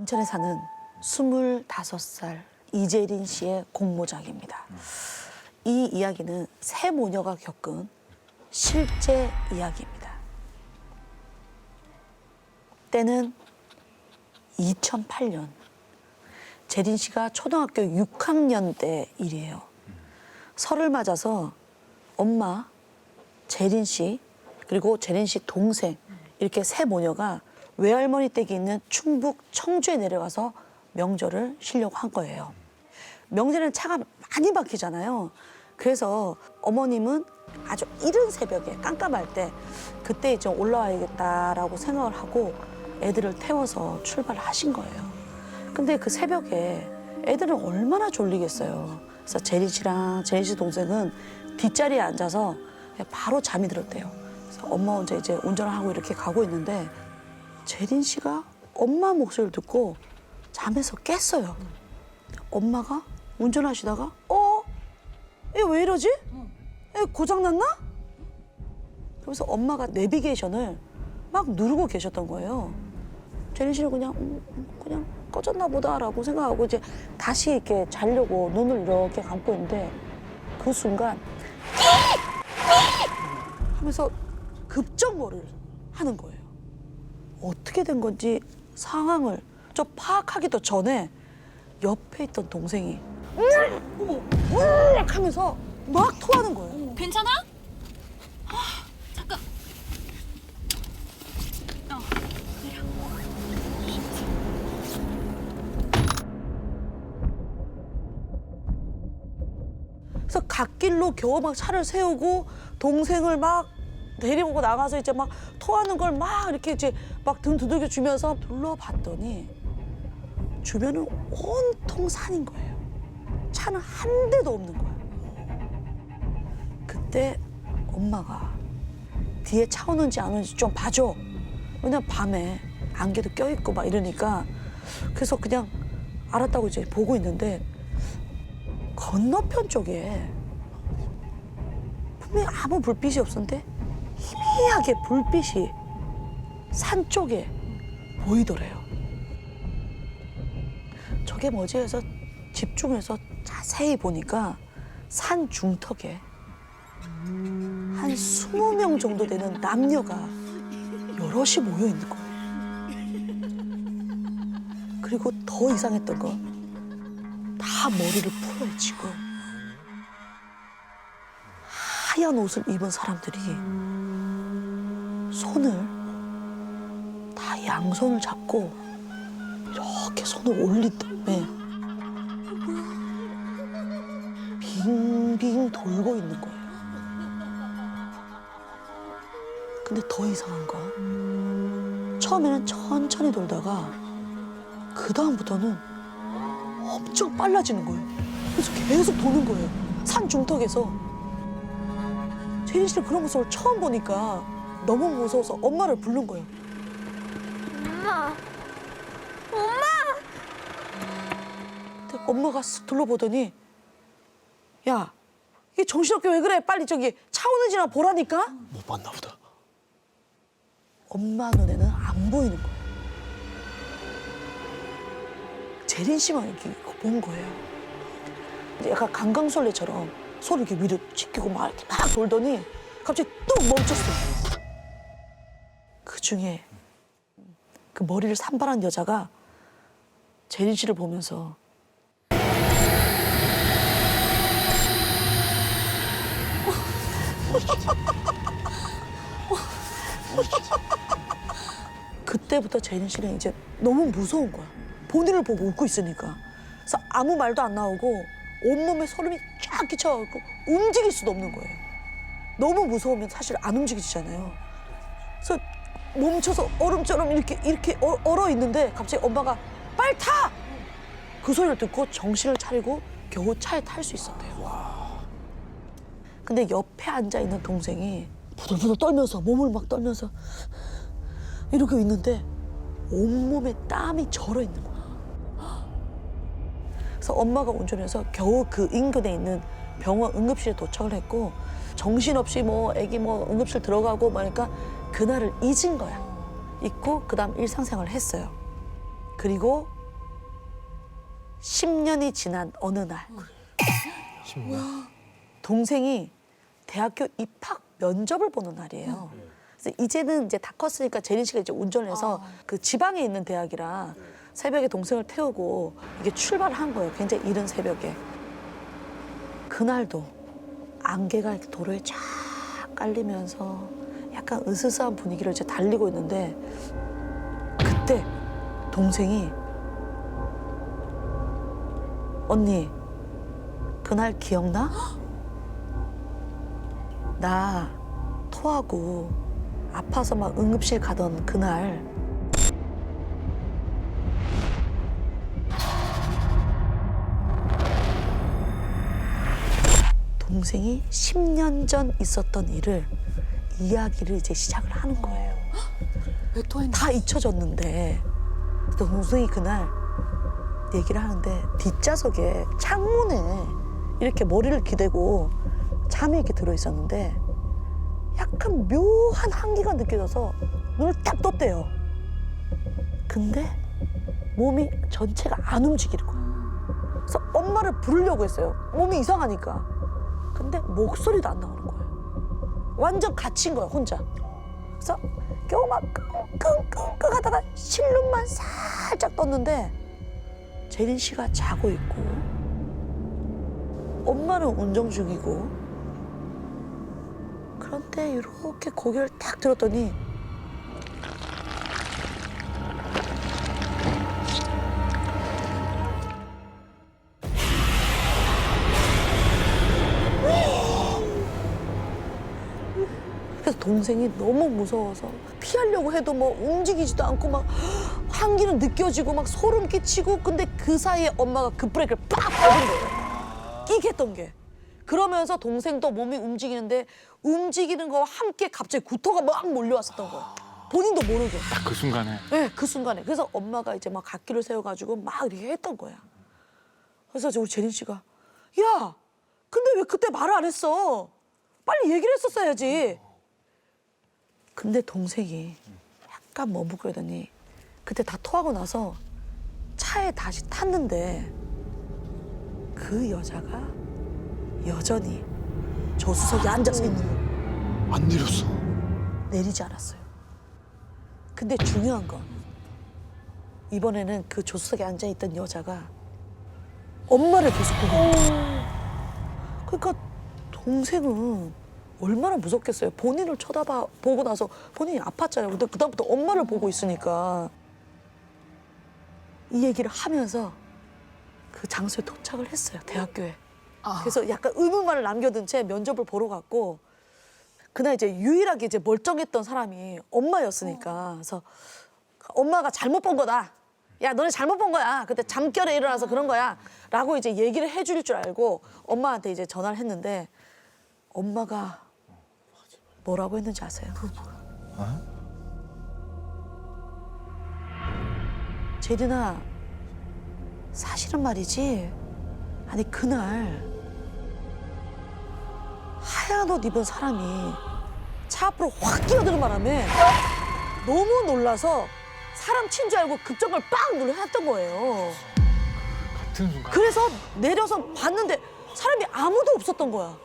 인천에 사는 25살 이재린 씨의 공모작입니다. 이 이야기는 세 모녀가 겪은 실제 이야기입니다. 때는 2008년. 재린 씨가 초등학교 6학년 때 일이에요. 설을 맞아서 엄마, 재린 씨, 그리고 재린 씨 동생 이렇게 세 모녀가 외할머니 댁이 있는 충북 청주에 내려가서 명절을 쉬려고 한 거예요. 명절에는 차가 많이 막히잖아요. 그래서 어머님은 아주 이른 새벽에 깜깜할 때 그때 이제 올라와야겠다라고 생각을 하고 애들을 태워서 출발을 하신 거예요. 근데 그 새벽에 애들은 얼마나 졸리겠어요. 그래서 재린 씨랑 재린 씨 동생은 뒷자리에 앉아서 바로 잠이 들었대요. 그래서 엄마 혼자 이제 운전을 하고 이렇게 가고 있는데 재린 씨가 엄마 목소리를 듣고 잠에서 깼어요. 엄마가 운전하시다가 얘 왜 이러지? 얘 고장났나? 그래서 엄마가 내비게이션을 막 누르고 계셨던 거예요. 재린 씨는 그냥 꺼졌나 보다라고 생각하고 이제 다시 이렇게 자려고 눈을 이렇게 감고 있는데 그 순간 하면서 급정거를 하는 거예요. 어떻게 된 건지 상황을 좀 파악하기도 전에 옆에 있던 동생이 하면서 막 토하는 거예요. 괜찮아? 아, 잠깐. 내려. 그래서 갓길로 겨우 막 차를 세우고 동생을 막 데리고 나가서 이제 막 토하는 걸 막 이렇게 이제 막 등 두들겨 주면서 둘러봤더니 주변은 온통 산인 거예요. 차는 한 대도 없는 거예요. 그때 엄마가 뒤에 차 오는지 안 오는지 좀 봐줘. 왜냐면 밤에 안개도 껴있고 막 이러니까 그래서 그냥 알았다고 이제 보고 있는데 건너편 쪽에 분명히 아무 불빛이 없었는데 희미하게 불빛이 산 쪽에 보이더래요. 저게 뭐지 해서 집중해서 자세히 보니까 산 중턱에 한 20명 정도 되는 남녀가 여럿이 모여 있는 거예요. 그리고 더 이상했던 건 다 머리를 풀어헤치고 하얀 옷을 입은 사람들이 손을 다 양손을 잡고 이렇게 손을 올린 다음에 빙빙 돌고 있는 거예요. 근데 더 이상한 건 처음에는 천천히 돌다가 그 다음부터는 엄청 빨라지는 거예요. 그래서 계속 도는 거예요. 산 중턱에서. 재린 씨는 그런 모습을 처음 보니까 너무 무서워서 엄마를 부른 거예요. 엄마. 근데 엄마가 쓱 둘러보더니 야, 이게 정신없게 왜 그래? 빨리 저기 차 오는지나 보라니까? 못 봤나 보다. 엄마 눈에는 안 보이는 거예요. 재린 씨만 이렇게 본 거예요. 약간 강강술래처럼 손을 이렇게 위로 치키고 막 이렇게 막 돌더니 갑자기 뚝 멈췄어요. 그 중에 그 머리를 산발한 여자가 재린 씨를 보면서 그때부터 재린 씨는 이제 너무 무서운 거야. 본인을 보고 웃고 있으니까. 그래서 아무 말도 안 나오고 온몸에 소름이 쫙 끼쳐갖고 움직일 수도 없는 거예요. 너무 무서우면 사실 안 움직이지잖아요. 그래서 멈춰서 얼음처럼 이렇게 얼어 있는데 갑자기 엄마가 빨리 타! 그 소리를 듣고 정신을 차리고 겨우 차에 탈 수 있었대요. 근데 옆에 앉아있는 동생이 부들부들 떨면서 몸을 막 떨면서 이러고 있는데 온몸에 땀이 절어 있는 거야. 그래서 엄마가 운전해서 겨우 그 인근에 있는 병원 응급실에 도착을 했고 정신없이 뭐 애기 뭐 응급실 들어가고 뭐 하니까 그날을 잊은 거야. 잊고 그다음 일상생활을 했어요. 그리고 10년이 지난 어느 날 10년. 동생이 대학교 입학 면접을 보는 날이에요. 그래서 이제는 이제 다 컸으니까 재린 씨가 이제 운전을 해서 그 지방에 있는 대학이라 새벽에 동생을 태우고 이게 출발을 한 거예요. 굉장히 이른 새벽에. 그날도 안개가 이렇게 도로에 쫙 깔리면서 약간 으스스한 분위기를 이제 달리고 있는데 그때 동생이 언니 그날 기억나? 나 토하고 아파서 막 응급실 가던 그날 동생이 10년 전 있었던 일을 이야기를 이제 시작을 하는 거예요. 왜 토했나? 다 잊혀졌는데 동생이 그날 얘기를 하는데 뒷좌석에 창문에 이렇게 머리를 기대고 잠이 이렇게 들어 있었는데 약간 묘한 한기가 느껴져서 눈을 딱 떴대요. 근데 몸이 전체가 안 움직이는 거예요. 그래서 엄마를 부르려고 했어요. 몸이 이상하니까. 근데 목소리도 안 나오는 거예요. 완전 갇힌 거예요, 혼자. 그래서 겨우 막 끙끙끙 하다가 실눈만 살짝 떴는데 재린 씨가 자고 있고 엄마는 운전 중이고 그런데 이렇게 고개를 딱 들었더니 그래서 동생이 너무 무서워서 피하려고 해도 뭐 움직이지도 않고 막 한기는 느껴지고 막 소름 끼치고 근데 그 사이에 엄마가 급브레이크를 빡 밟은 거예요. 끼겠던 게. 그러면서 동생도 몸이 움직이는데 움직이는 거와 함께 갑자기 구토가 막 몰려왔었던 거예요. 본인도 모르게. 딱 그 순간에. 네, 그 순간에. 그래서 엄마가 이제 막 갓길을 세워가지고 막 이렇게 했던 거야. 그래서 우리 재린 씨가 야, 근데 왜 그때 말을 안 했어? 빨리 얘기를 했었어야지. 근데 동생이 약간 머뭇거리더니 그때 다 토하고 나서 차에 다시 탔는데 그 여자가 여전히 조수석에 앉아서 있는 거예요. 안 내렸어. 내리지 않았어요. 근데 중요한 건 이번에는 그 조수석에 앉아있던 여자가 엄마를 계속 보고 있는 거예요. 그러니까 동생은 얼마나 무섭겠어요. 본인을 쳐다보고 나서 본인이 아팠잖아요. 근데 그다음부터 엄마를 보고 있으니까 이 얘기를 하면서 그 장소에 도착을 했어요. 대학교에. 그래서 약간 의문만을 남겨둔 채 면접을 보러 갔고 그날 이제 유일하게 이제 멀쩡했던 사람이 엄마였으니까 그래서 엄마가 잘못 본 거다. 야, 너네 잘못 본 거야. 그때 잠결에 일어나서 그런 거야. 라고 이제 얘기를 해줄 줄 알고 엄마한테 이제 전화를 했는데 엄마가 뭐라고 했는지 아세요? 재린아, 사실은 말이지. 아니 그날 하얀 옷 입은 사람이 차 앞으로 확 끼어드는 바람에 너무 놀라서 사람 친 줄 알고 급정을 빡 눌러놨던 거예요. 같은 순간. 그래서 내려서 봤는데 사람이 아무도 없었던 거야.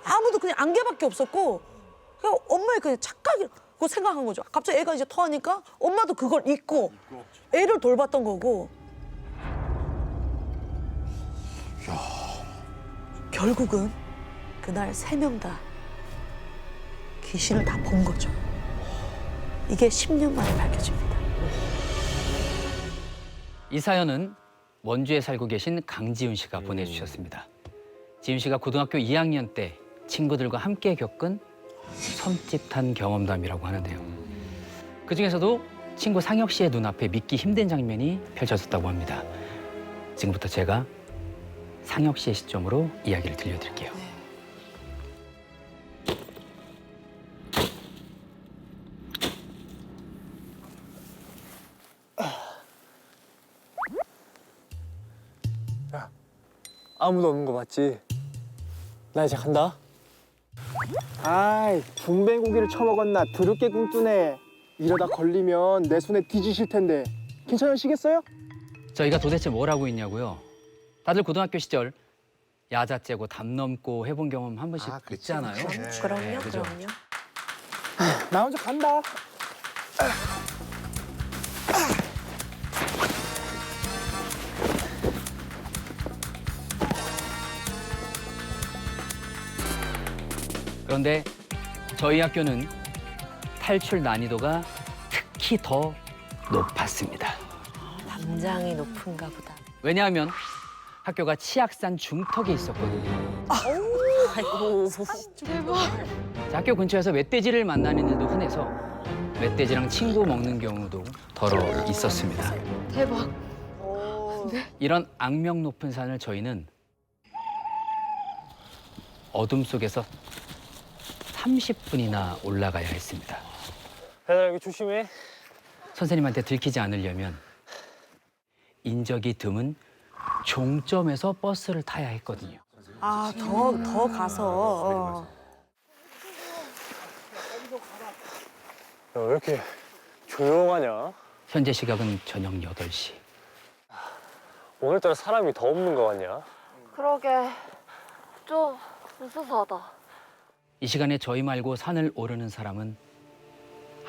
아무도 그냥 안개밖에 없었고 그냥 엄마의 그냥 착각이라고 생각한 거죠. 갑자기 애가 이제 토하니까 엄마도 그걸 잊고 애를 돌봤던 거고. 결국은 그날 3명 다 귀신을 다 본 거죠. 이게 10년 만에 밝혀집니다. 이 사연은 원주에 살고 계신 강지훈 씨가 보내주셨습니다. 지훈 씨가 고등학교 2학년 때 친구들과 함께 겪은 섬찟한 경험담이라고 하는데요. 그중에서도 친구 상혁 씨의 눈앞에 믿기 힘든 장면이 펼쳐졌다고 합니다. 지금부터 제가 상혁 씨의 시점으로 이야기를 들려드릴게요. 아무도 없는 거 맞지? 나 이제 간다. 아이, 분뱅고기를 처먹었나 더럽게 굶뜨네. 이러다 걸리면 내 손에 뒤지실 텐데. 괜찮으시겠어요? 저희가 도대체 뭘 하고 있냐고요? 다들 고등학교 시절 야자 째고 담 넘고 해본 경험 한 번씩 있잖아요. 그럼요, 그죠? 그럼요. 나 먼저 간다. 그런데 저희 학교는 탈출 난이도가 특히 더 높았습니다. 담장이 높은가 보다. 왜냐하면 학교가 치악산 중턱에 있었거든요. 아이고. 자, 학교 근처에서 멧돼지를 만나는 일도 흔해서 멧돼지랑 친구 먹는 경우도 더러 있었습니다. 대박. 이런 악명 높은 산을 저희는 어둠 속에서 30분이나 올라가야 했습니다. 얘들아 여기 조심해. 선생님한테 들키지 않으려면 인적이 드문 종점에서 버스를 타야 했거든요. 아, 더 가서. 야, 왜 이렇게 조용하냐? 현재 시각은 저녁 8시. 오늘따라 사람이 더 없는 거 같냐? 그러게. 좀 으스스하다. 이 시간에 저희 말고 산을 오르는 사람은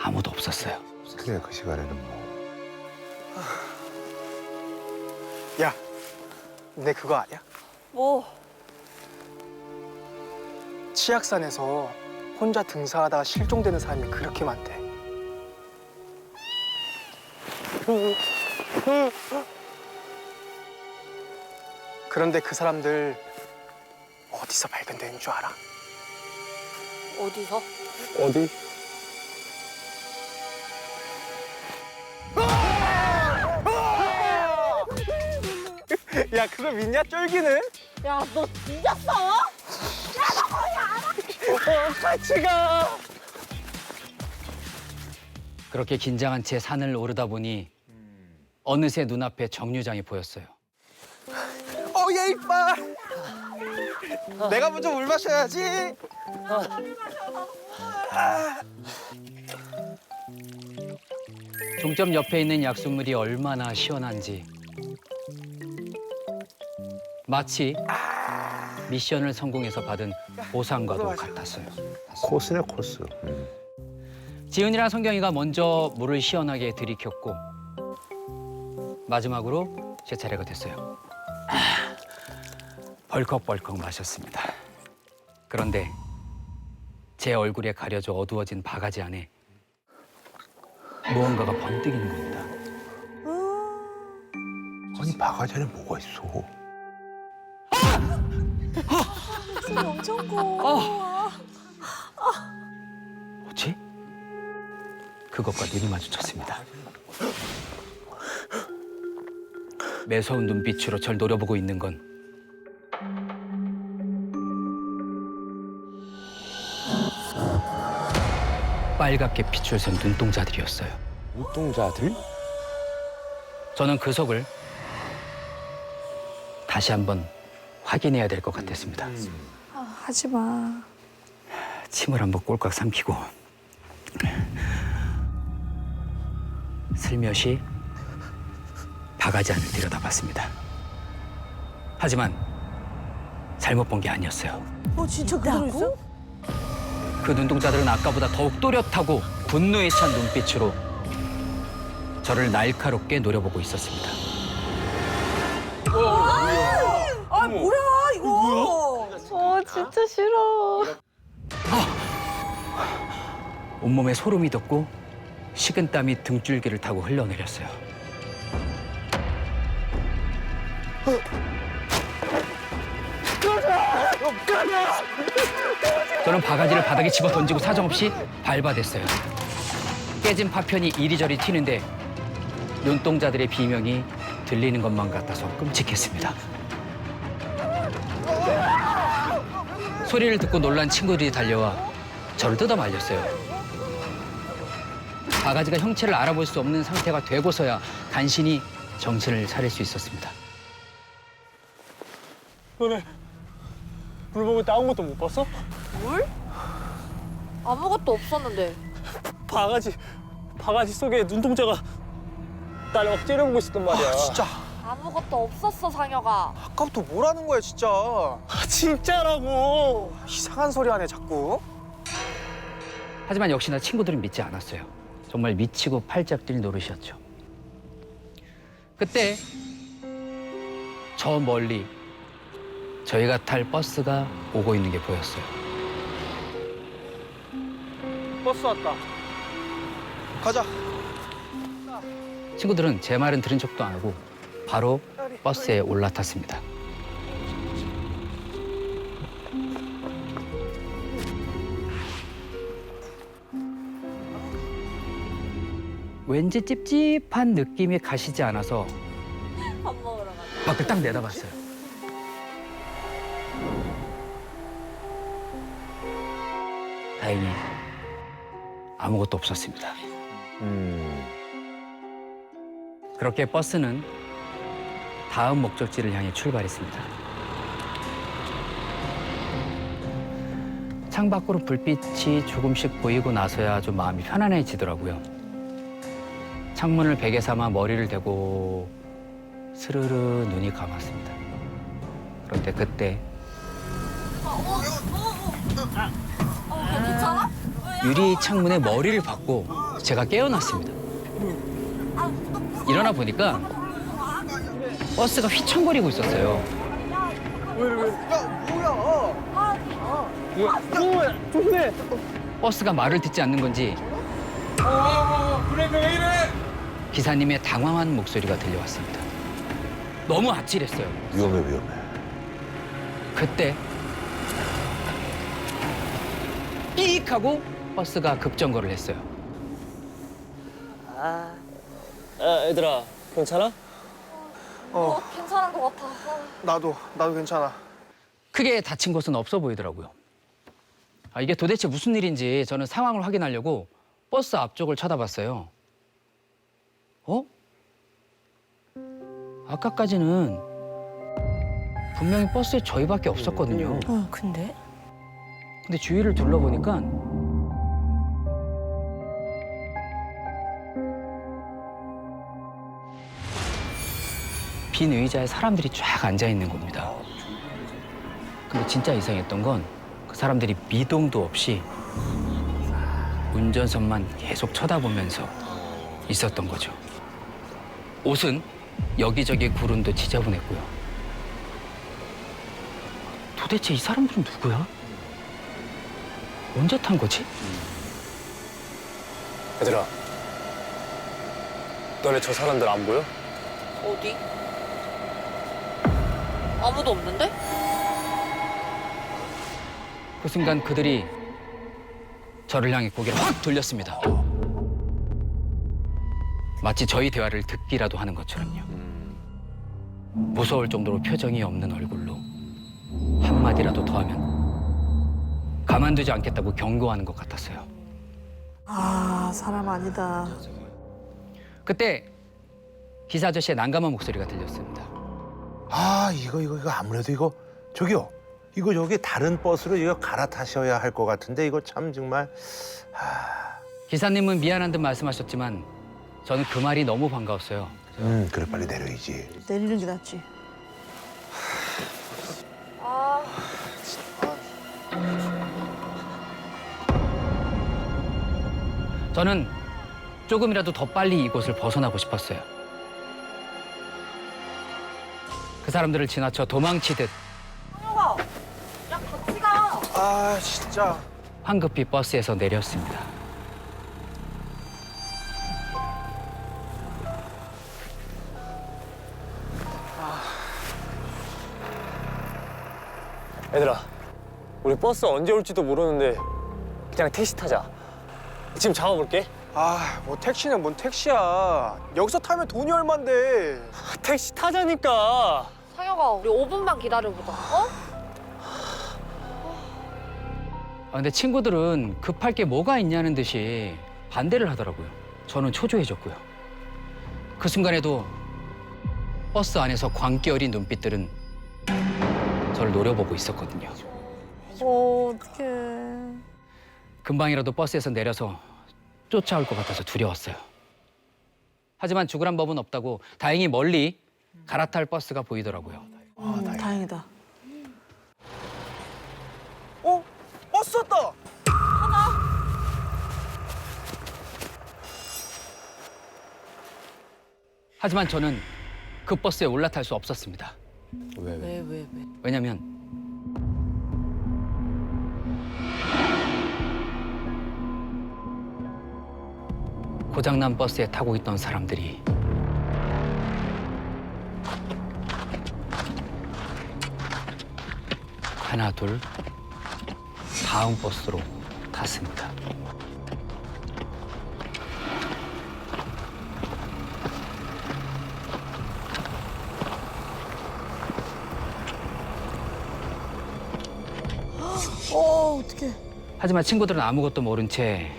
아무도 없었어요. 그래 그 시간에는 뭐 야, 내 그거 아냐? 뭐? 치악산에서 혼자 등산하다가 실종되는 사람이 그렇게 많대. 그런데 그 사람들 어디서 발견되는 줄 알아? 어디서? 어디? 야, 그거 믿냐, 쫄기는? 야, 너 뒤졌어? 같이 가! 그렇게 긴장한 채 산을 오르다 보니 어느새 눈앞에 정류장이 보였어요. 얘 이뻐! 내가 먼저 물 마셔야지! 종점 옆에 있는 약수물이 얼마나 시원한지 마치 미션을 성공해서 받은 보상과도 같았어요. 코스네 코스. 지은이랑 성경이가 먼저 물을 시원하게 들이켰고 마지막으로 제 차례가 됐어요. 벌컥벌컥 마셨습니다. 그런데 제 얼굴에 가려져 어두워진 바가지 안에 무언가가 번뜩이는 겁니다. 아니 바가지 안에 뭐가 있어? 엄청 커. 뭐지? 그것과 눈이 마주쳤습니다. 매서운 눈빛으로 절 노려보고 있는 건 빨갛게 빛을 선 눈동자들이었어요. 눈동자들? 저는 그 속을 다시 한번 확인해야 될 것 같았습니다. 하지 마. 침을 한번 꼴깍 삼키고 슬며시 바가지 안을 들여다봤습니다. 하지만 잘못 본 게 아니었어요. 진짜 그대로 있어? 그 눈동자들은 아까보다 더욱 또렷하고 분노에 찬 눈빛으로 저를 날카롭게 노려보고 있었습니다. 아, 뭐야, 이거. 진짜 싫어. 온몸에 소름이 돋고 식은땀이 등줄기를 타고 흘러내렸어요. 저는 바가지를 바닥에 집어 던지고 사정없이 밟아댔어요. 깨진 파편이 이리저리 튀는데 눈동자들의 비명이 들리는 것만 같아서 끔찍했습니다. 소리를 듣고 놀란 친구들이 달려와 저를 뜯어 말렸어요. 바가지가 형체를 알아볼 수 없는 상태가 되고서야 간신히 정신을 차릴 수 있었습니다. 너네 물 먹을 때 아무것도 못 봤어? 아무것도 없었는데. 바가지 속에 눈동자가 딸 막 째려보고 있었단 말이야. 진짜 아무것도 없었어, 상혁아. 아까부터 뭐라는 거야 진짜. 진짜라고. 이상한 소리 하네 자꾸. 하지만 역시나 친구들은 믿지 않았어요. 정말 미치고 팔짝 뛸 노릇이었죠. 그때 저 멀리 저희가 탈 버스가 오고 있는 게 보였어요. 버스 왔다. 가자. 친구들은 제 말은 들은 척도 안 하고 바로 버스에 올라탔습니다. 왠지 찝찝한 느낌이 가시지 않아서 밥 먹으러 가자. 밖을 딱 내다봤어요. 다행히 아무것도 없었습니다. 그렇게 버스는 다음 목적지를 향해 출발했습니다. 창밖으로 불빛이 조금씩 보이고 나서야 좀 마음이 편안해지더라고요. 창문을 베개 삼아 머리를 대고 스르르 눈이 감았습니다. 그런데 그때 괜찮아? 유리 창문에 머리를 박고 제가 깨어났습니다. 일어나 보니까 버스가 휘청거리고 있었어요. 버스가 말을 듣지 않는 건지 브레이크 왜 이래? 기사님의 당황한 목소리가 들려왔습니다. 너무 아찔했어요. 위험해. 그때 삑 하고 버스가 급정거를 했어요. 얘들아, 괜찮아? 괜찮은 것 같아. 나도 괜찮아. 크게 다친 곳은 없어 보이더라고요. 이게 도대체 무슨 일인지 저는 상황을 확인하려고 버스 앞쪽을 쳐다봤어요. 아까까지는 분명히 버스에 저희밖에 없었거든요. 근데? 근데 주위를 둘러보니까 빈 의자에 사람들이 쫙 앉아 있는 겁니다. 근데 진짜 이상했던 건 그 사람들이 미동도 없이 운전석만 계속 쳐다보면서 있었던 거죠. 옷은 여기저기 구른도 지저분했고요. 도대체 이 사람들은 누구야? 언제 탄 거지? 얘들아, 너네 저 사람들 안 보여? 어디? 아무도 없는데? 그 순간 그들이 저를 향해 고개를 확 돌렸습니다. 마치 저희 대화를 듣기라도 하는 것처럼요. 무서울 정도로 표정이 없는 얼굴로 한마디라도 더 하면 가만두지 않겠다고 경고하는 것 같았어요. 아, 사람 아니다. 그때 기사 아저씨의 난감한 목소리가 들렸습니다. 이거 아무래도 이거 저기요. 이거 저기 다른 버스로 이거 갈아타셔야 할 것 같은데 이거 참 정말 기사님은 미안한 듯 말씀하셨지만 저는 그 말이 너무 반가웠어요. 그래 빨리 내려야지. 내리는 게 낫지. 저는 조금이라도 더 빨리 이곳을 벗어나고 싶었어요. 그 사람들을 지나쳐 도망치듯 상혁아, 야 같이 가. 아 진짜. 황급히 버스에서 내렸습니다. 얘들아, 우리 버스 언제 올지도 모르는데 그냥 택시 타자. 지금 잡아볼게. 뭐 택시는 뭔 택시야. 여기서 타면 돈이 얼만데. 택시 타자니까. 상혁아, 우리 5분만 기다려보자. 어? 근데 친구들은 급할 게 뭐가 있냐는 듯이 반대를 하더라고요. 저는 초조해졌고요. 그 순간에도 버스 안에서 광기 어린 눈빛들은 저를 노려보고 있었거든요. 어떡해. 금방이라도 버스에서 내려서 쫓아올 것 같아서 두려웠어요. 하지만 죽으란 법은 없다고 다행히 멀리 갈아탈 버스가 보이더라고요. 다행이다. 버스 왔다. 하지만 저는 그 버스에 올라탈 수 없었습니다. 왜? 왜냐면 고장난 버스에 타고 있던 사람들이 하나 둘 다음 버스로 탔습니다. 어떡해. 하지만 친구들은 아무것도 모른 채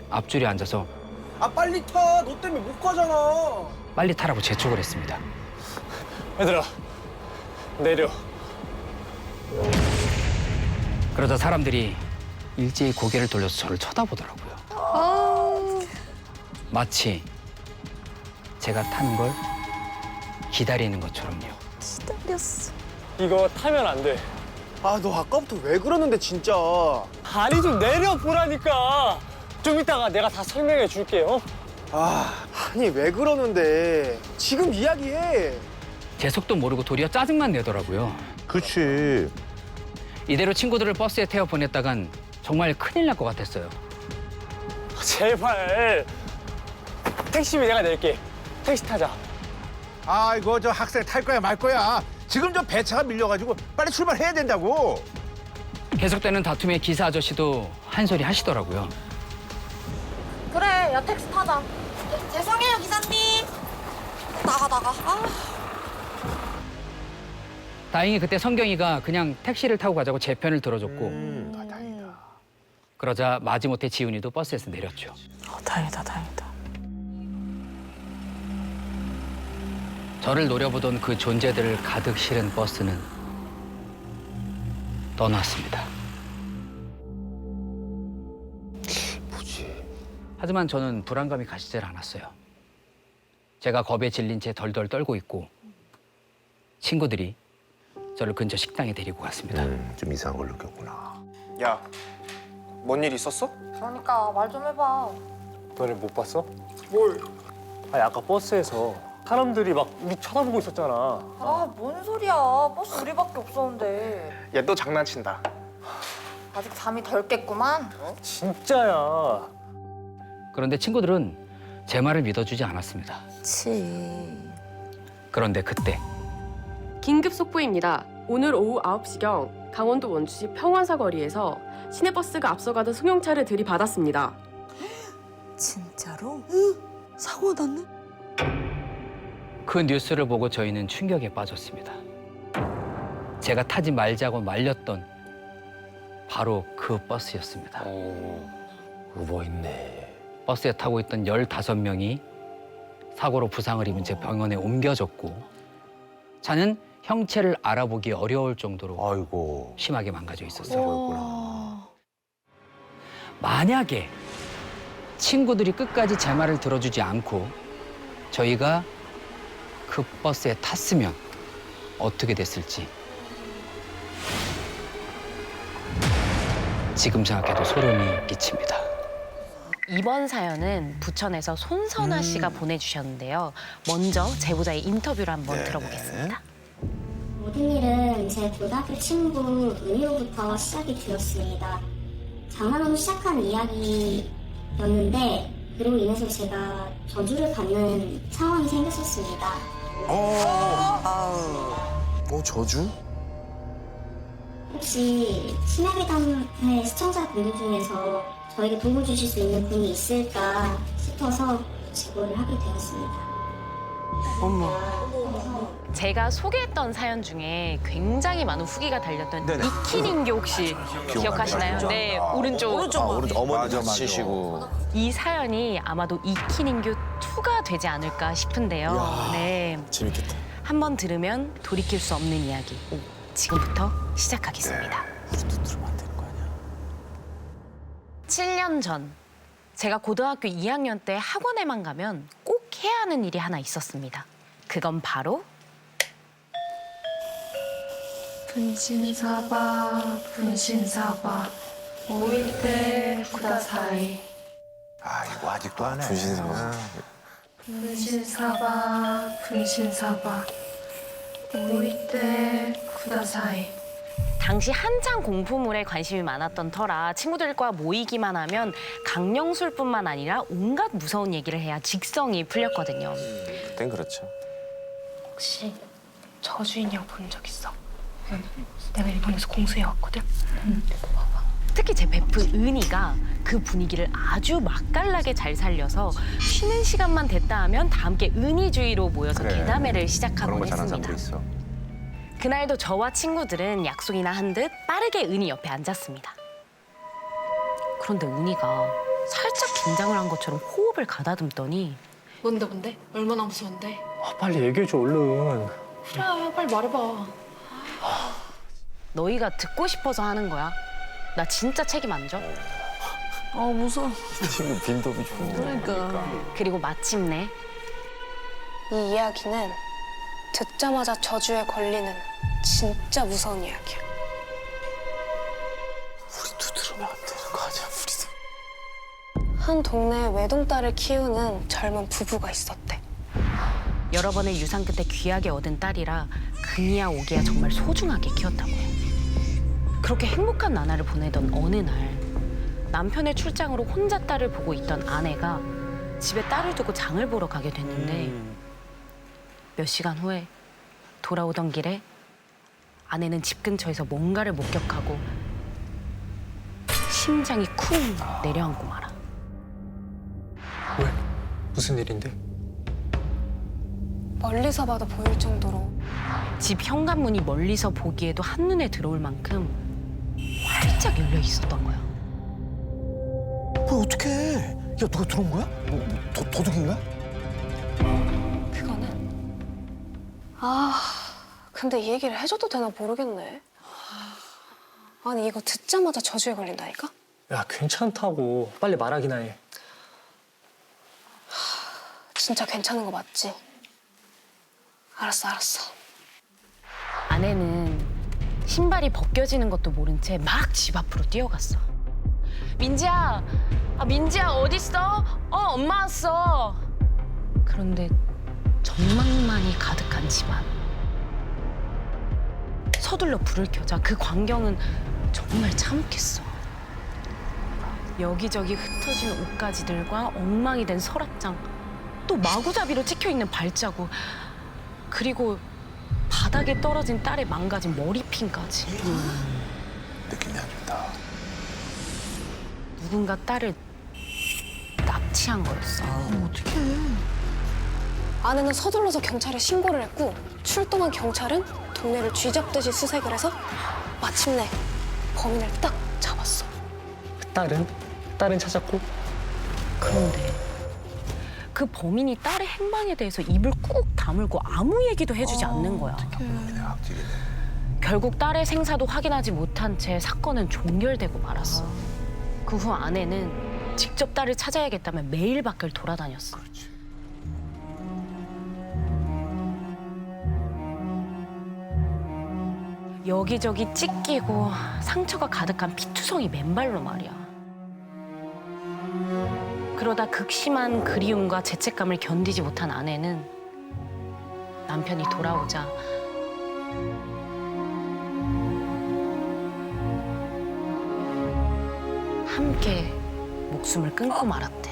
앞줄에 앉아서 아 빨리 타. 너 때문에 못 가잖아. 빨리 타라고 재촉을 했습니다. 얘들아, 내려. 그러자 사람들이 일제히 고개를 돌려서 저를 쳐다보더라고요. 마치 제가 타는 걸 기다리는 것처럼요. 이거 타면 안 돼. 아 너 아까부터 왜 그러는데 진짜. 다리 좀 내려 보라니까. 좀 이따가 내가 다 설명해 줄게요. 아니 왜 그러는데. 지금 이야기해. 제 속도 모르고 도리어 짜증만 내더라고요. 그치. 이대로 친구들을 버스에 태워 보냈다간 정말 큰일 날 것 같았어요. 제발. 택시비 내가 낼게. 택시 타자. 아, 이거 저 학생 탈 거야 말 거야. 지금 저 배차가 밀려가지고 빨리 출발해야 된다고. 계속되는 다툼에 기사 아저씨도 한 소리 하시더라고요. 그래, 야 택시 타자. 죄송해요 기사님. 나가. 다행히 그때 성경이가 그냥 택시를 타고 가자고 제 편을 들어줬고 다행이다. 그러자 마지못해 지훈이도 버스에서 내렸죠. 다행이다. 저를 노려보던 그 존재들을 가득 실은 버스는 떠났습니다. 하지만 저는 불안감이 가시질 않았어요. 제가 겁에 질린 채 덜덜 떨고 있고 친구들이 저를 근처 식당에 데리고 갔습니다. 좀 이상한 걸 느꼈구나. 야, 뭔 일 있었어? 그러니까 말 좀 해봐. 너네 못 봤어? 뭘? 아니 아까 버스에서 사람들이 막 우리 쳐다보고 있었잖아. 아, 뭔 소리야. 버스 우리밖에 없었는데. 야, 너 장난친다. 아직 잠이 덜 깼구만. 진짜야. 그런데 친구들은 제 말을 믿어주지 않았습니다. 그런데 그때 긴급 속보입니다. 오늘 오후 9시경 강원도 원주시 평화사 거리에서 시내버스가 앞서가던 승용차를 들이받았습니다. 진짜로? 사고 났네? 그 뉴스를 보고 저희는 충격에 빠졌습니다. 제가 타지 말자고 말렸던 바로 그 버스였습니다. 우버있네. 버스에 타고 있던 15명이 사고로 부상을 입은 채 병원에 옮겨졌고 차는 형체를 알아보기 어려울 정도로 아이고. 심하게 망가져 있었어요. 그랬구나. 만약에 친구들이 끝까지 제 말을 들어주지 않고 저희가 그 버스에 탔으면 어떻게 됐을지 지금 생각해도 소름이 끼칩니다. 이번 사연은 부천에서 손선아 씨가 보내주셨는데요. 먼저 제보자의 인터뷰를 한번 들어보겠습니다. 모든 일은 제 고등학교 친구 은희로부터 시작이 되었습니다. 장난으로 시작한 이야기였는데 그로 인해서 제가 저주를 받는 상황이 생겼었습니다. 저주? 혹시 신화기담회 시청자분들 중에서 저에게 도움을 주실 수 있는 분이 있을까 싶어서 제보를 하게 되었습니다. 제가 소개했던 사연 중에 굉장히 많은 후기가 달렸던 이키닝교 혹시 기억하시나요? 네, 오른쪽. 어머니 다치시고. 이 사연이 아마도 이키닝교 2가 되지 않을까 싶은데요. 네, 재밌겠다. 한번 들으면 돌이킬 수 없는 이야기. 지금부터 시작하겠습니다. 우리도 들으면 안 되는 거 아니야? 7년 전 제가 고등학교 2학년 때 학원에만 가면 꼭 해야 하는 일이 하나 있었습니다. 그건 바로 분신사바 분신사바 오이테 쿠다사이. 아 이거 아직도 안 해. 분신사바. 분신사바 분신사바 오이테 쿠다사이. 당시 한창 공포물에 관심이 많았던 터라 친구들과 모이기만 하면 강령술뿐만 아니라 온갖 무서운 얘기를 해야 직성이 풀렸거든요. 그땐 그렇죠. 혹시 저주인형 본 적 있어? 내가 일본에서 공수해 왔거든. 특히 제 베프 은희가 그 분위기를 아주 맛깔나게 잘 살려서 쉬는 시간만 됐다 하면 다 함께 은희주의로 모여서 그래. 괴담회를 그런 시작하곤 거 잘하는 했습니다. 사람도 있어. 그날도 저와 친구들은 약속이나 한 듯 빠르게 은희 옆에 앉았습니다. 그런데 은희가 살짝 긴장을 한 것처럼 호흡을 가다듬더니 뭔데? 얼마나 무서운데? 아, 빨리 얘기해줘 얼른. 그래, 빨리 말해봐. 너희가 듣고 싶어서 하는 거야. 나 진짜 책임 안 져. 무서워. 친구 빌드업이 좋은 그러니까. 그리고 마침내 이 이야기는 듣자마자 저주에 걸리는 진짜 무서운 이야기야. 우리도 들으면 안 되는 거 아니야, 우리도. 한 동네에 외동딸을 키우는 젊은 부부가 있었대. 여러 번의 유산 끝에 귀하게 얻은 딸이라 금이야 오기야 정말 소중하게 키웠다고요. 그렇게 행복한 나날을 보내던 어느 날 남편의 출장으로 혼자 딸을 보고 있던 아내가 집에 딸을 두고 장을 보러 가게 됐는데 몇 시간 후에 돌아오던 길에 아내는 집 근처에서 뭔가를 목격하고 심장이 쿵 내려앉고 말아. 왜? 무슨 일인데? 멀리서 봐도 보일 정도로 집 현관문이 멀리서 보기에도 한눈에 들어올 만큼 활짝 열려 있었던 거야. 뭐 어떡해? 야, 누가 들어온 거야? 도둑인가? 그거는 근데 이 얘기를 해줘도 되나 모르겠네. 아니 이거 듣자마자 저주에 걸린다니까? 야, 괜찮다고. 빨리 말하기나 해. 진짜 괜찮은 거 맞지? 알았어. 아내는 신발이 벗겨지는 것도 모른 채 막 집 앞으로 뛰어갔어. 민지야, 민지야 어딨어? 엄마 왔어. 그런데 전망만이 가득한 집안. 서둘러 불을 켜자 그 광경은 정말 참혹했어. 여기저기 흩어진 옷가지들과 엉망이 된 서랍장, 또 마구잡이로 찍혀있는 발자국, 그리고 바닥에 떨어진 딸의 망가진 머리핀까지. 느낌이 안 좋다. 누군가 딸을 납치한 거였어. 아내는 서둘러서 경찰에 신고를 했고 출동한 경찰은 동네를 쥐잡듯이 수색을 해서 마침내 범인을 딱 잡았어. 딸은 찾았고. 그런데 그 범인이 딸의 행방에 대해서 입을 꾹 다물고 아무 얘기도 해주지 않는 거야. 악질이네, 악질이네. 결국 딸의 생사도 확인하지 못한 채 사건은 종결되고 말았어. 그 후 아내는 직접 딸을 찾아야겠다며 매일 밖을 돌아다녔어. 여기저기 찢기고 상처가 가득한 피투성이 맨발로 말이야. 그러다 극심한 그리움과 죄책감을 견디지 못한 아내는 남편이 돌아오자 함께 목숨을 끊고 말았대.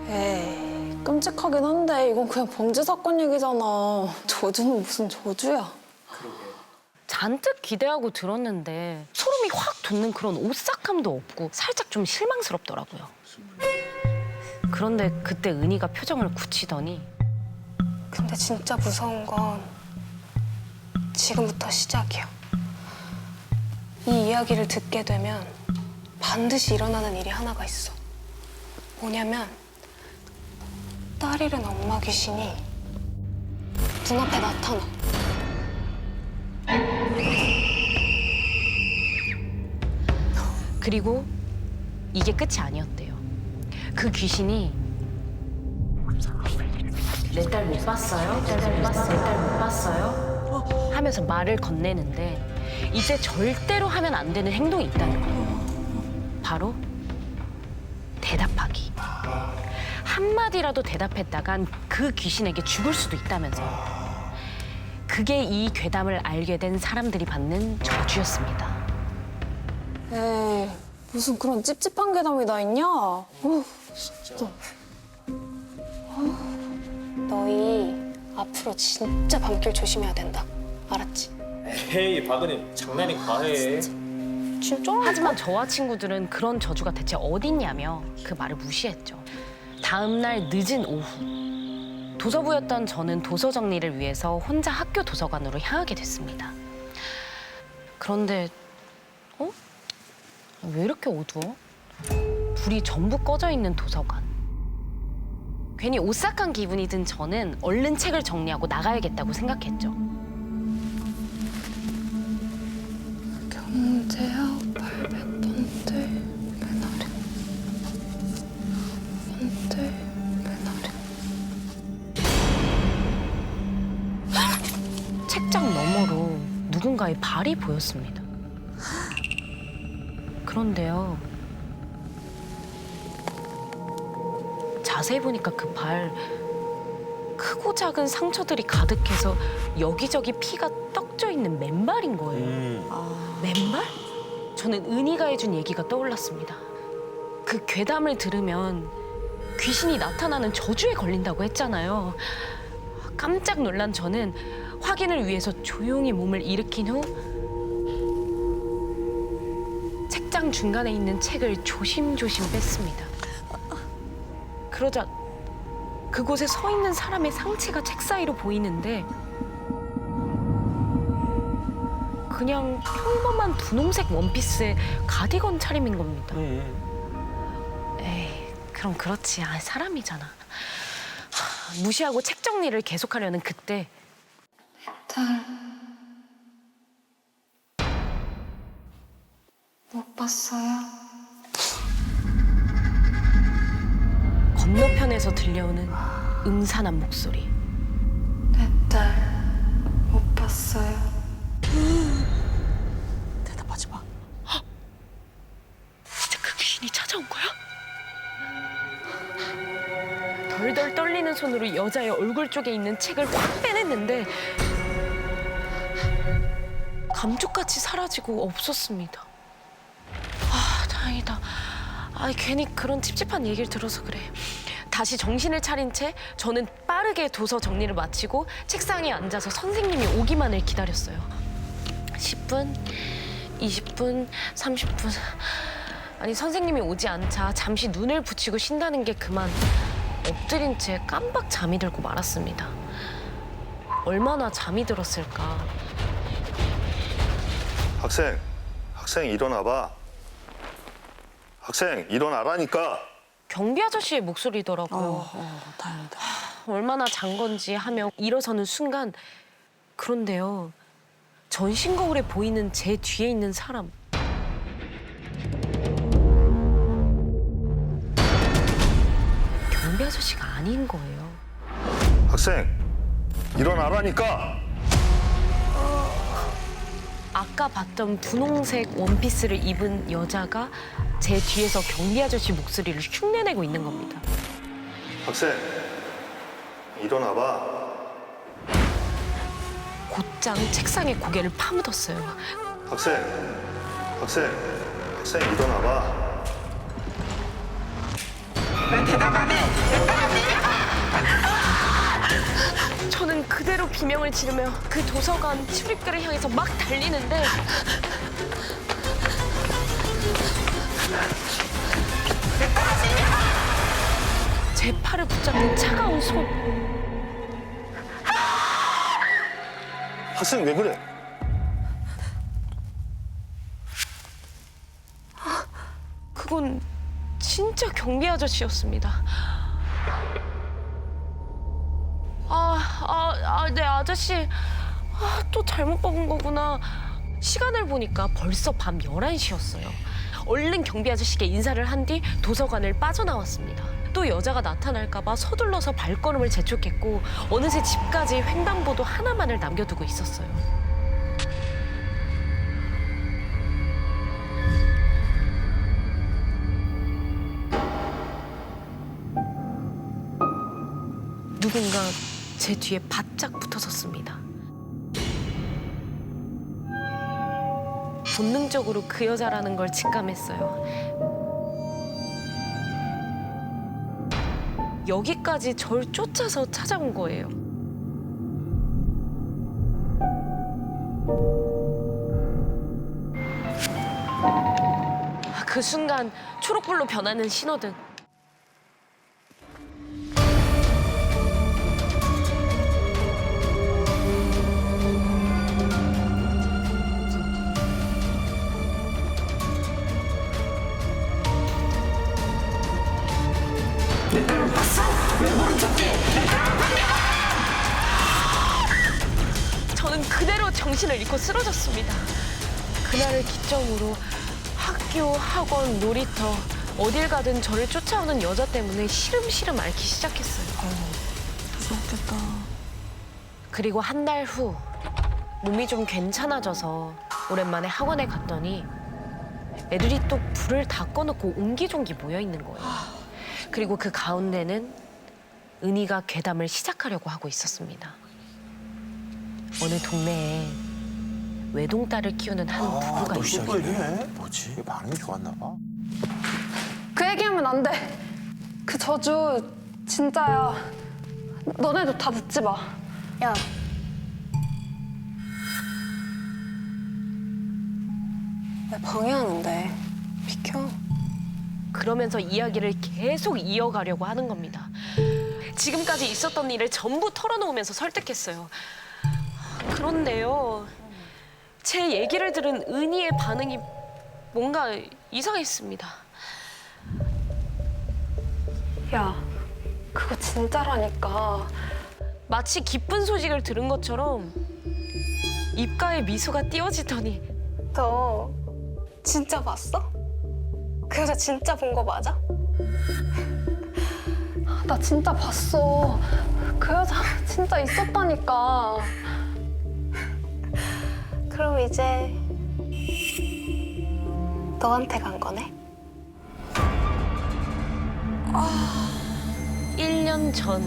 에이, 끔찍하긴 한데 이건 그냥 범죄 사건 얘기잖아. 저주는 무슨 저주야. 잔뜩 기대하고 들었는데 소름이 확 돋는 그런 오싹함도 없고 살짝 좀 실망스럽더라고요. 그런데 그때 은희가 표정을 굳히더니 근데 진짜 무서운 건 지금부터 시작이야. 이 이야기를 듣게 되면 반드시 일어나는 일이 하나가 있어. 뭐냐면 딸 잃은 엄마 귀신이 눈앞에 나타나. 그리고 이게 끝이 아니었대요. 그 귀신이 내 딸 못 봤어요? 내 딸 못 봤어요? 하면서 말을 건네는데 이때 절대로 하면 안 되는 행동이 있다는 거예요. 바로 대답하기. 한마디라도 대답했다간 그 귀신에게 죽을 수도 있다면서요. 그게 이 괴담을 알게 된 사람들이 받는 저주였습니다. 에이, 무슨 그런 찝찝한 괴담이 다 있냐? 진짜. 너희 앞으로 진짜 밤길 조심해야 된다. 알았지? 에이 박은혜 장난이 과해. 진짜? 하지만 저와 친구들은 그런 저주가 대체 어딨냐며 그 말을 무시했죠. 다음 날 늦은 오후 도서부였던 저는 도서 정리를 위해서 혼자 학교 도서관으로 향하게 됐습니다. 그런데 왜 이렇게 어두워? 불이 전부 꺼져 있는 도서관. 괜히 오싹한 기분이 든 저는 얼른 책을 정리하고 나가야겠다고 생각했죠. 경제학 800번대 맨 아래. 번대 맨 아래. 책장 너머로 누군가의 발이 보였습니다. 그런데요. 자세히 보니까 그 발 크고 작은 상처들이 가득해서 여기저기 피가 떡져 있는 맨발인 거예요. 맨발? 저는 은희가 해준 얘기가 떠올랐습니다. 그 괴담을 들으면 귀신이 나타나는 저주에 걸린다고 했잖아요. 깜짝 놀란 저는 확인을 위해서 조용히 몸을 일으킨 후 책장 중간에 있는 책을 조심조심 뺐습니다. 그러자 그곳에 서 있는 사람의 상체가 책 사이로 보이는데 그냥 평범한 분홍색 원피스에 가디건 차림인 겁니다. 에이, 그럼 그렇지. 사람이잖아. 무시하고 책 정리를 계속하려는 그때 딸 못 봤어요? 건너편에서 들려오는 음산한 목소리. 내 딸 못 봤어요? 대답하지 마. 진짜 그 귀신이 찾아온 거야? 덜덜 떨리는 손으로 여자의 얼굴 쪽에 있는 책을 확 빼냈는데 감쪽같이 사라지고 없었습니다. 다행이다. 괜히 그런 찝찝한 얘기를 들어서 그래. 다시 정신을 차린 채 저는 빠르게 도서 정리를 마치고 책상에 앉아서 선생님이 오기만을 기다렸어요. 10분, 20분, 30분. 선생님이 오지 않자 잠시 눈을 붙이고 쉰다는 게 그만 엎드린 채 깜빡 잠이 들고 말았습니다. 얼마나 잠이 들었을까. 학생 일어나봐. 학생 일어나라니까. 경비 아저씨의 목소리더라고요. 다행이다. 얼마나 잔 건지 하며 일어서는 순간 그런데요. 전신 거울에 보이는 제 뒤에 있는 사람. 경비 아저씨가 아닌 거예요. 학생 일어나라니까. 아까 봤던 분홍색 원피스를 입은 여자가 제 뒤에서 경비 아저씨 목소리를 흉내내고 있는 겁니다. 학생 일어나봐. 곧장 책상에 고개를 파묻었어요. 학생 일어나봐. 저는 그대로 비명을 지르며 그 도서관 출입구를 향해서 막 달리는데 제 팔을 붙잡는 차가운 손. 학생 왜 그래? 그건 진짜 경비 아저씨였습니다. 네, 아저씨. 또 잘못 박은 거구나. 시간을 보니까 벌써 밤 11시였어요. 얼른 경비 아저씨께 인사를 한 뒤 도서관을 빠져나왔습니다. 또 여자가 나타날까 봐 서둘러서 발걸음을 재촉했고 어느새 집까지 횡단보도 하나만을 남겨두고 있었어요. 누군가 제 뒤에 바짝 붙어섰습니다. 본능적으로 그 여자라는 걸 직감했어요. 여기까지 절 쫓아서 찾아온 거예요. 그 순간 초록불로 변하는 신호등. 저는 그대로 정신을 잃고 쓰러졌습니다. 그날을 기점으로 학교, 학원, 놀이터 어딜 가든 저를 쫓아오는 여자 때문에 시름시름 앓기 시작했어요. 무섭겠다. 그리고 한 달 후 몸이 좀 괜찮아져서 오랜만에 학원에 갔더니 애들이 또 불을 다 꺼놓고 옹기종기 모여 있는 거예요. 그리고 그 가운데는 은희가 괴담을 시작하려고 하고 있었습니다. 어느 동네에 외동딸을 키우는 한 부부가 있었는데 뭐지? 반응이 좋았나 봐. 그 얘기하면 안 돼. 그 저주 진짜야. 너네도 다 듣지 마. 야. 왜 방해하는데? 비켜. 그러면서 이야기를 계속 이어가려고 하는 겁니다. 지금까지 있었던 일을 전부 털어놓으면서 설득했어요. 그런데요, 제 얘기를 들은 은희의 반응이 뭔가 이상했습니다. 야, 그거 진짜라니까. 마치 기쁜 소식을 들은 것처럼 입가에 미소가 띄어지더니 너 진짜 봤어? 그 여자 진짜 본 거 맞아? 나 진짜 봤어. 그 여자 진짜 있었다니까. 그럼 이제 너한테 간 거네? 1년 전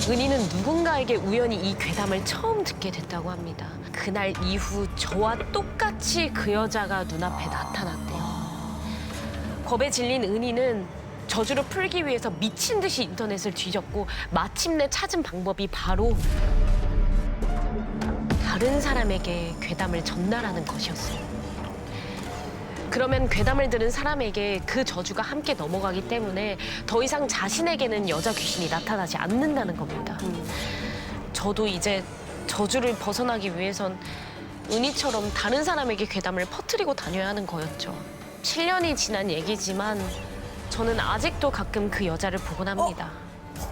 은희는 누군가에게 우연히 이 괴담을 처음 듣게 됐다고 합니다. 그날 이후 저와 똑같이 그 여자가 눈앞에 나타났대요. 겁에 질린 은희는 저주를 풀기 위해서 미친 듯이 인터넷을 뒤졌고 마침내 찾은 방법이 바로 다른 사람에게 괴담을 전달하는 것이었어요. 그러면 괴담을 들은 사람에게 그 저주가 함께 넘어가기 때문에 더 이상 자신에게는 여자 귀신이 나타나지 않는다는 겁니다. 저도 이제 저주를 벗어나기 위해선 은희처럼 다른 사람에게 괴담을 퍼뜨리고 다녀야 하는 거였죠. 7년이 지난 얘기지만 저는 아직도 가끔 그 여자를 보곤 합니다.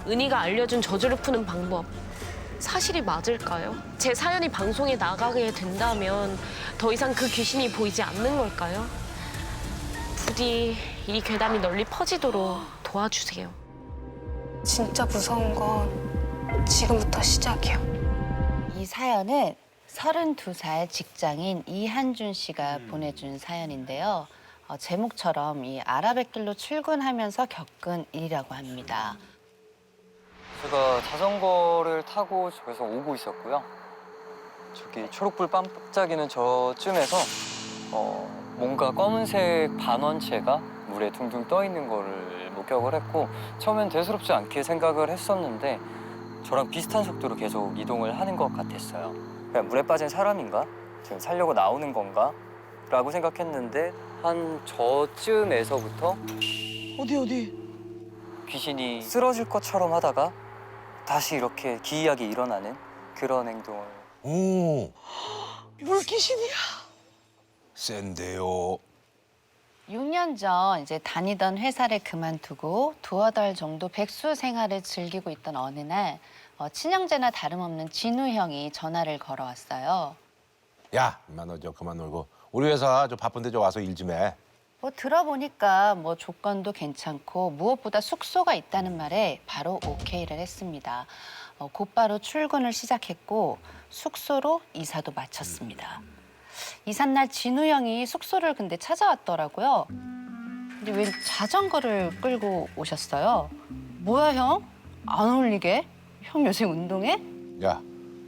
은희가 알려준 저주를 푸는 방법, 사실이 맞을까요? 제 사연이 방송에 나가게 된다면 더 이상 그 귀신이 보이지 않는 걸까요? 부디 이 괴담이 널리 퍼지도록 도와주세요. 진짜 무서운 건 지금부터 시작이야. 이 사연은 32살 직장인 이한준 씨가 보내준 사연인데요. 제목처럼 이 아라뱃길로 출근하면서 겪은 일이라고 합니다. 제가 자전거를 타고 저기서 오고 있었고요. 저기 초록불 반짝이는 저쯤에서 뭔가 검은색 반원체가 물에 둥둥 떠 있는 거를 목격을 했고 처음엔 대수롭지 않게 생각을 했었는데 저랑 비슷한 속도로 계속 이동을 하는 것 같았어요. 그냥 물에 빠진 사람인가? 지금 살려고 나오는 건가? 라고 생각했는데 한 저쯤에서부터 어디? 귀신이 쓰러질 것처럼 하다가 다시 이렇게 기이하게 일어나는 그런 행동을. 오, 물귀신이야. 센데요. 6년 전 이제 다니던 회사를 그만두고 두어 달 정도 백수 생활을 즐기고 있던 어느 날 친형제나 다름없는 진우 형이 전화를 걸어왔어요. 야, 임마 너 저 그만 놀고 우리 회사 저 바쁜데 저 와서 일 좀 해. 뭐 들어보니까 뭐 조건도 괜찮고 무엇보다 숙소가 있다는 말에 바로 오케이를 했습니다. 곧바로 출근을 시작했고 숙소로 이사도 마쳤습니다. 이삿날 진우 형이 숙소를 근데 찾아왔더라고요. 근데 웬 자전거를 끌고 오셨어요. 뭐야 형? 안 어울리게? 형 요새 운동해? 야,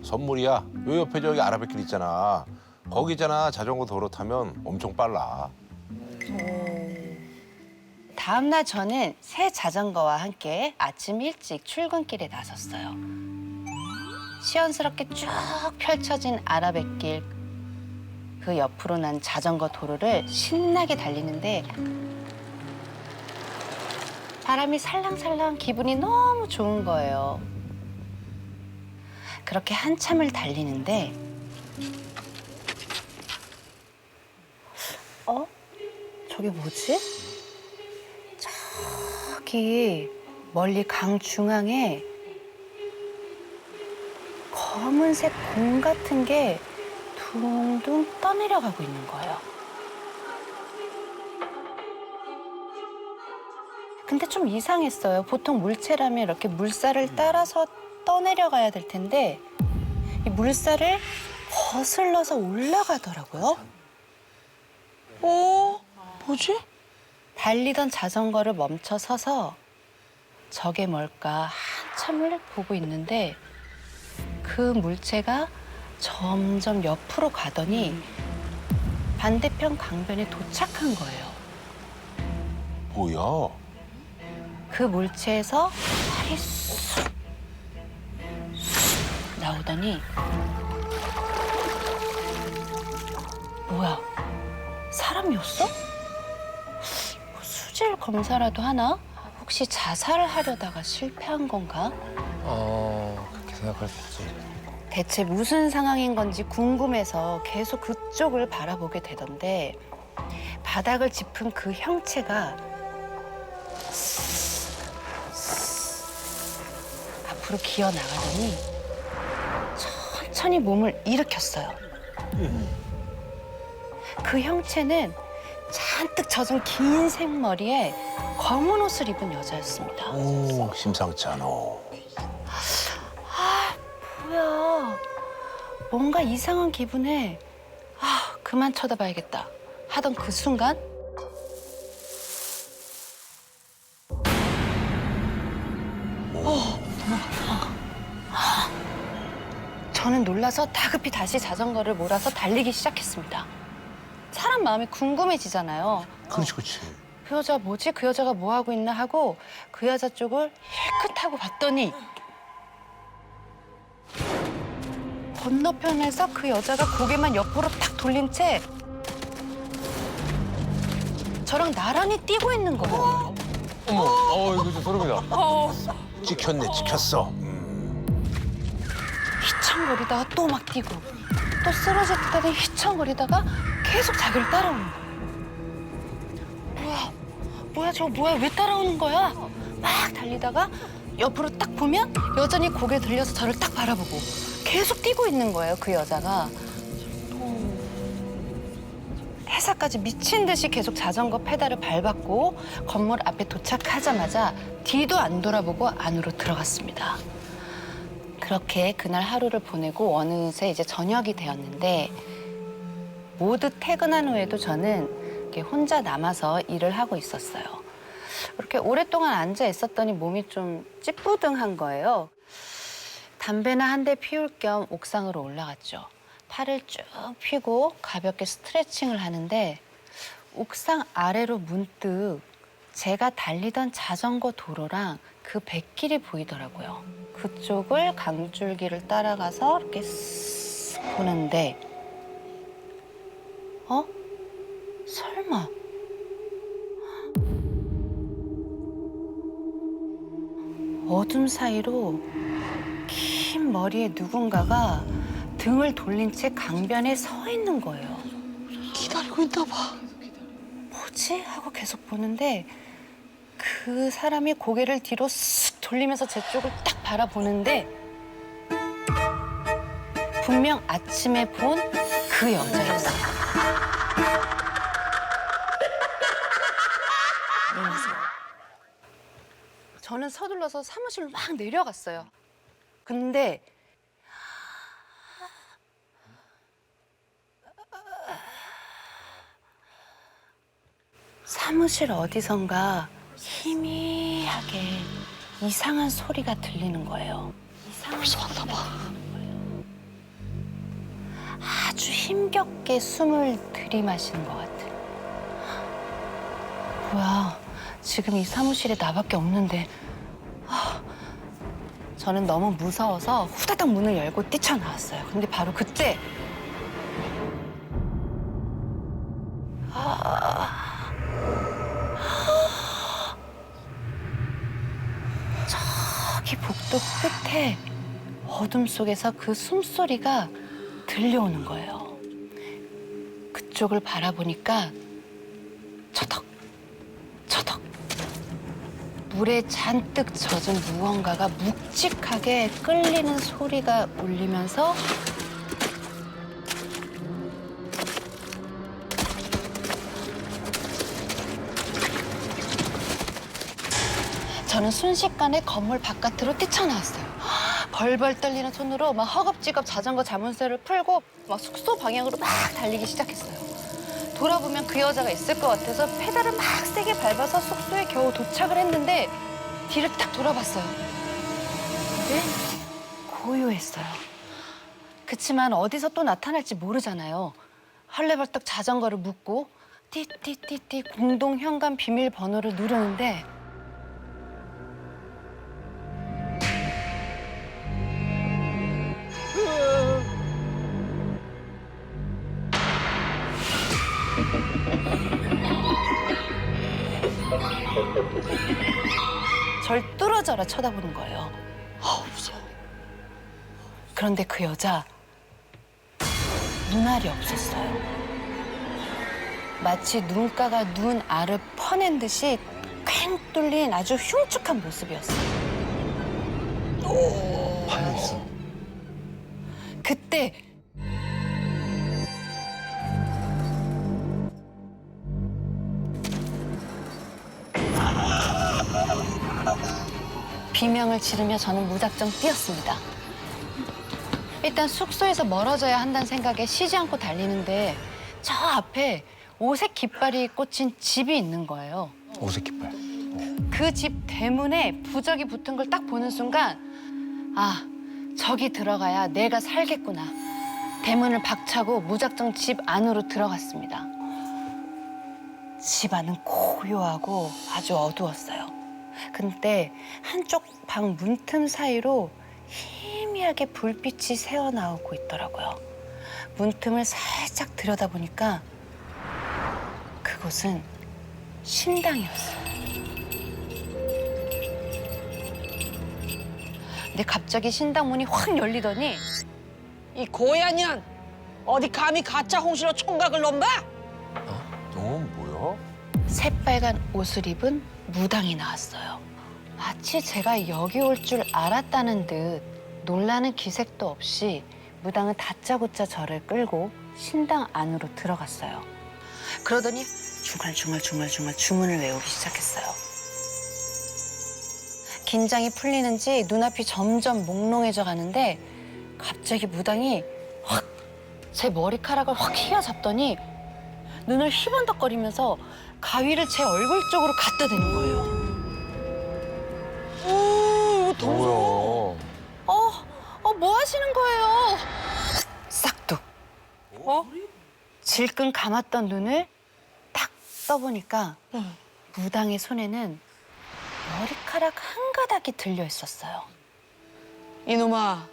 선물이야. 요 옆에 저기 아라뱃길 있잖아. 거기 있잖아. 자전거 도로 타면 엄청 빨라. 다음 날 저는 새 자전거와 함께 아침 일찍 출근길에 나섰어요. 시원스럽게 쭉 펼쳐진 아라뱃길 그 옆으로 난 자전거 도로를 신나게 달리는데 바람이 살랑살랑 기분이 너무 좋은 거예요. 그렇게 한참을 달리는데 저게 뭐지? 저기 멀리 강 중앙에 검은색 공 같은 게 둥둥 떠내려가고 있는 거예요. 근데 좀 이상했어요. 보통 물체라면 이렇게 물살을 따라서 떠내려가야 될 텐데 이 물살을 거슬러서 올라가더라고요. 뭐지? 달리던 자전거를 멈춰 서서 저게 뭘까 한참을 보고 있는데 그 물체가 점점 옆으로 가더니 반대편 강변에 도착한 거예요. 뭐야? 그 물체에서 팔이 쑥 나오더니 뭐야? 사람이었어? 수질 검사라도 하나? 혹시 자살을 하려다가 실패한 건가? 그렇게 생각할 수 있지. 대체 무슨 상황인 건지 궁금해서 계속 그쪽을 바라보게 되던데 바닥을 짚은 그 형체가 앞으로 기어 나가더니 천천히 몸을 일으켰어요. 그 형체는 잔뜩 젖은 긴 생머리에 검은 옷을 입은 여자였습니다. 오, 심상치 않아. 뭐야. 뭔가 이상한 기분에 그만 쳐다봐야겠다 하던 그 순간 저는 놀라서 다급히 다시 자전거를 몰아서 달리기 시작했습니다. 사람 마음이 궁금해지잖아요. 그렇지, 그렇지. 그 여자 뭐지? 그 여자가 뭐 하고 있나 하고 그 여자 쪽을 힐끗 하고 봤더니 건너편에서 그 여자가 고개만 옆으로 탁 돌린 채 저랑 나란히 뛰고 있는 거예요. 어머, 이거 좀 소름이다. 찍혔네, 찍혔어. 휘청거리다가 또 막 뛰고 또 쓰러질 듯하더니 휘청거리다가 계속 자기를 따라오는 거야. 뭐야 저거 뭐야 왜 따라오는 거야? 막 달리다가 옆으로 딱 보면 여전히 고개 들려서 저를 딱 바라보고 계속 뛰고 있는 거예요, 그 여자가. 회사까지 미친 듯이 계속 자전거 페달을 밟았고 건물 앞에 도착하자마자 뒤도 안 돌아보고 안으로 들어갔습니다. 그렇게 그날 하루를 보내고 어느새 이제 저녁이 되었는데 모두 퇴근한 후에도 저는 이렇게 혼자 남아서 일을 하고 있었어요. 그렇게 오랫동안 앉아 있었더니 몸이 좀 찌뿌둥한 거예요. 담배나 한 대 피울 겸 옥상으로 올라갔죠. 팔을 쭉 펴고 가볍게 스트레칭을 하는데 옥상 아래로 문득 제가 달리던 자전거 도로랑 그 뱃길이 보이더라고요. 그쪽을 강줄기를 따라가서 이렇게 쓱 보는데 설마 어둠 사이로 긴 머리에 누군가가 등을 돌린 채 강변에 서 있는 거예요. 기다리고 있나 봐. 뭐지? 하고 계속 보는데 그 사람이 고개를 뒤로 쓱 돌리면서 제 쪽을 딱 바라보는데 분명 아침에 본 그 여자였어요. 저는 서둘러서 사무실로 막 내려갔어요. 근데 사무실 어디선가 희미하게 이상한 소리가 들리는 거예요. 벌써 왔나 봐. 아주 힘겹게 숨을 들이마시는 것 같아. 뭐야, 지금 이 사무실에 나밖에 없는데. 저는 너무 무서워서 후다닥 문을 열고 뛰쳐나왔어요. 근데 바로 그때 저기 복도 끝에 어둠 속에서 그 숨소리가 들려오는 거예요. 그쪽을 바라보니까 처덕, 처덕. 물에 잔뜩 젖은 무언가가 묵직하게 끌리는 소리가 울리면서 저는 순식간에 건물 바깥으로 뛰쳐나왔어요. 벌벌 떨리는 손으로 막 허겁지겁 자전거 자물쇠를 풀고 막 숙소 방향으로 막 달리기 시작했어요. 돌아보면 그 여자가 있을 것 같아서 페달을 막 세게 밟아서 숙소에 겨우 도착을 했는데 뒤를 딱 돌아봤어요. 근데 고요했어요. 그치만 어디서 또 나타날지 모르잖아요. 헐레벌떡 자전거를 묶고 띠띠띠띠 공동 현관 비밀번호를 누르는데 절 뚫어져라 쳐다보는 거예요. 무서워. 그런데 그 여자 눈알이 없었어요. 마치 눈가가 눈 알을 퍼낸 듯이 쾅 뚫린 아주 흉측한 모습이었어요. 파였어. 그때 비명을 지르며 저는 무작정 뛰었습니다. 일단 숙소에서 멀어져야 한다는 생각에 쉬지 않고 달리는데 저 앞에 오색 깃발이 꽂힌 집이 있는 거예요. 오색 깃발. 그 집 대문에 부적이 붙은 걸 딱 보는 순간 아, 저기 들어가야 내가 살겠구나. 대문을 박차고 무작정 집 안으로 들어갔습니다. 집 안은 고요하고 아주 어두웠어요. 근데 한쪽 방 문틈 사이로 희미하게 불빛이 새어나오고 있더라고요. 문틈을 살짝 들여다보니까 그곳은 신당이었어요. 근데 갑자기 신당 문이 확 열리더니 이 고야년 어디 감히 가짜 홍시로 총각을 넘봐? 넌 뭐야? 새빨간 옷을 입은 무당이 나왔어요. 마치 제가 여기 올 줄 알았다는 듯 놀라는 기색도 없이 무당은 다짜고짜 저를 끌고 신당 안으로 들어갔어요. 그러더니 중얼중얼 주문을 외우기 시작했어요. 긴장이 풀리는지 눈앞이 점점 몽롱해져 가는데 갑자기 무당이 확 제 머리카락을 확 휘어잡더니 눈을 휘번덕거리면서 가위를 제 얼굴 쪽으로 갖다 대는 거예요. 뭐야? 뭐 하시는 거예요? 싹둑. 질끈 감았던 눈을 탁 떠보니까 무당의 손에는 머리카락 한 가닥이 들려 있었어요. 이놈아,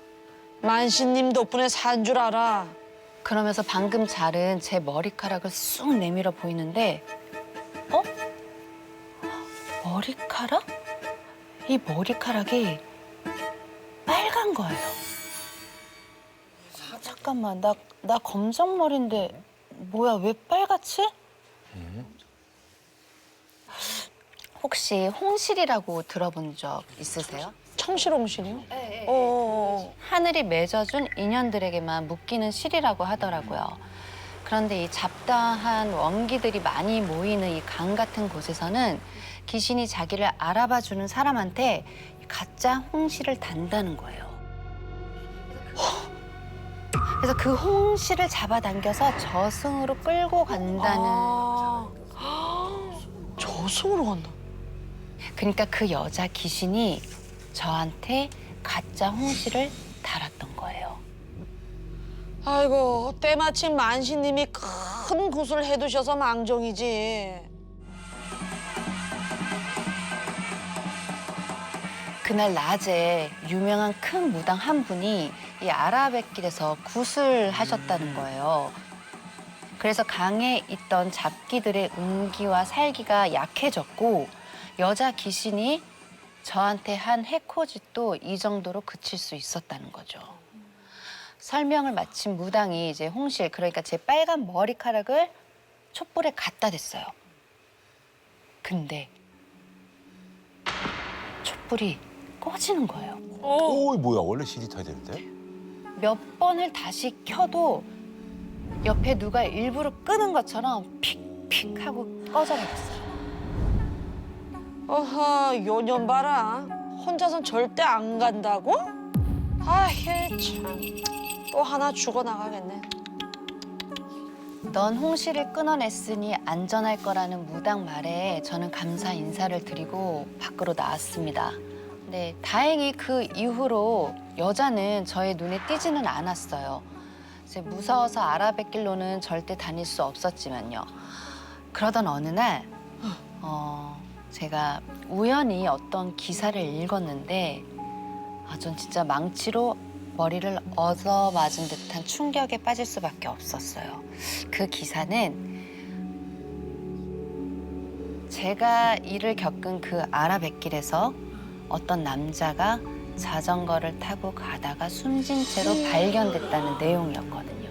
만신님 덕분에 산 줄 알아. 그러면서 방금 자른 제 머리카락을 쑥 내밀어 보이는데 머리카락? 이 머리카락이 빨간 거예요. 잠깐만, 나 검정머리인데 뭐야, 왜 빨갛지? 혹시 홍실이라고 들어본 적 있으세요? 청실홍실이요? 네. 어. 하늘이 맺어준 인연들에게만 묶이는 실이라고 하더라고요. 그런데 이 잡다한 원기들이 많이 모이는 이 강 같은 곳에서는 귀신이 자기를 알아봐주는 사람한테 가짜 홍시를 단다는 거예요. 그래서 그 홍시를 잡아당겨서 저승으로 끌고 간다는. 저승으로 간다. 그러니까 그 여자 귀신이 저한테 가짜 홍시를 달았던 거예요. 아이고 때마침 만신님이 큰 굿을 해두셔서 망정이지. 그날 낮에 유명한 큰 무당 한 분이 이 아라뱃길에서 굿을 하셨다는 거예요. 그래서 강에 있던 잡기들의 운기와 살기가 약해졌고 여자 귀신이 저한테 한 해코짓도 이 정도로 그칠 수 있었다는 거죠. 설명을 마친 무당이 이제 홍실, 그러니까 제 빨간 머리카락을 촛불에 갖다 댔어요. 근데 촛불이 꺼지는 거예요. 오, 뭐야? 원래 CD 타야 되는데? 몇 번을 다시 켜도 옆에 누가 일부러 끄는 것처럼 픽픽 하고 꺼져버렸어요. 어허, 요년 봐라. 혼자선 절대 안 간다고? 아휴, 참. 또 하나 죽어나가겠네. 넌 홍시를 끊어냈으니 안전할 거라는 무당 말에 저는 감사 인사를 드리고 밖으로 나왔습니다. 네, 다행히 그 이후로 여자는 저의 눈에 띄지는 않았어요. 이제 무서워서 아라뱃길로는 절대 다닐 수 없었지만요. 그러던 어느 날 제가 우연히 어떤 기사를 읽었는데 전 진짜 망치로 머리를 얻어맞은 듯한 충격에 빠질 수밖에 없었어요. 그 기사는 제가 일을 겪은 그 아라뱃길에서 어떤 남자가 자전거를 타고 가다가 숨진 채로 발견됐다는 내용이었거든요.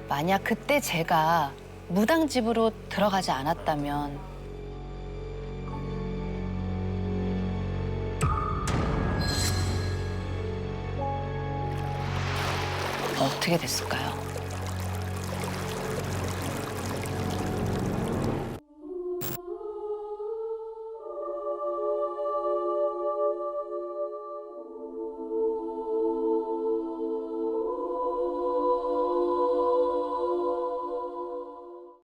만약 그때 제가 무당집으로 들어가지 않았다면 어떻게 됐을까요?